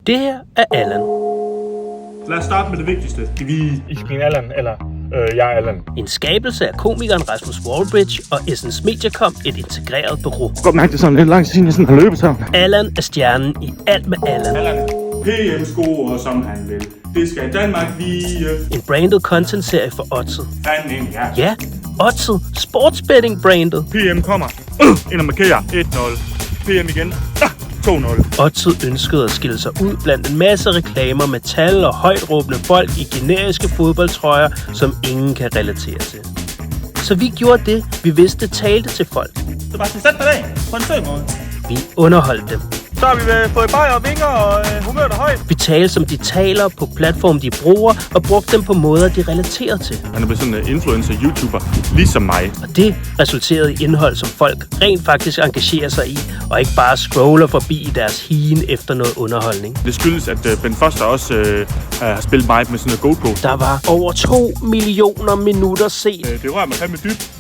Det her er Allan. Lad os starte med det vigtigste. Ich bin Allan, eller jeg er Allan. En skabelse af komikeren Rasmus Wallbridge og Essence Mediacom, et integreret bureau. Godt mærke det sådan lidt lang tid siden, jeg sådan har løbet her. Allan er stjernen i Alt med Allan. PM-sko, som han vil. Det skal Danmark lige. En branded content-serie for Odset. Fanden, ja. Ja, Odset. Sportsbetting-brandet. PM kommer. Ind og markerer. 1-0. PM igen. 2-0. Odset ønskede at skille sig ud blandt en masse reklamer med tal og højt råbende folk i generiske fodboldtrøjer, som ingen kan relatere til. Så vi gjorde det, vi vidste talte til folk. Det var til sat på dag. På en sød måde. Vi underholdt dem. Så har vi fået bajer og vinger og humøret er højt. Vi talte som de taler på platform, de bruger, og brugte dem på måder, de relaterer til. Han er blevet sådan en influencer-youtuber, ligesom mig. Og det resulterede i indhold, som folk rent faktisk engagerer sig i, og ikke bare scroller forbi i deres higen efter noget underholdning. Det skyldes, at Ben Foster også har spillet mig med sådan en GoPro. Der var over 2 millioner minutter set. Det rører mig fandme dybt.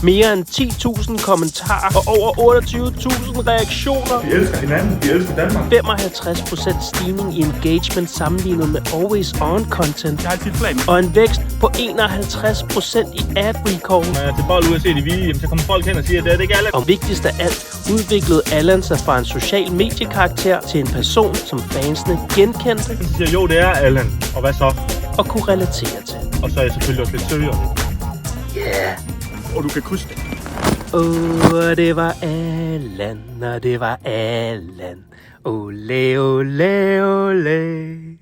Mere end 10.000 kommentarer og over 28.000 reaktioner. Vi elsker hinanden. Vi elsker Danmark. 55% stigning i engagement sammenlignet med always on content. Jeg har altid flag med. Og en vækst på 51% i ad recall. Når jeg er til bold ud at se det hvide, så kommer folk hen og siger, at det er ikke Allan. Og vigtigst af alt udviklede Allan sig fra en social mediekarakter til en person, som fansene genkendte Så siger jo, det er Allan. Og hvad så? og kunne relatere til. Og så er jeg selvfølgelig også lidt søger. Yeah. Og du kan krydse det. Det var Allan, og det var Allan. Ole, ole, ole.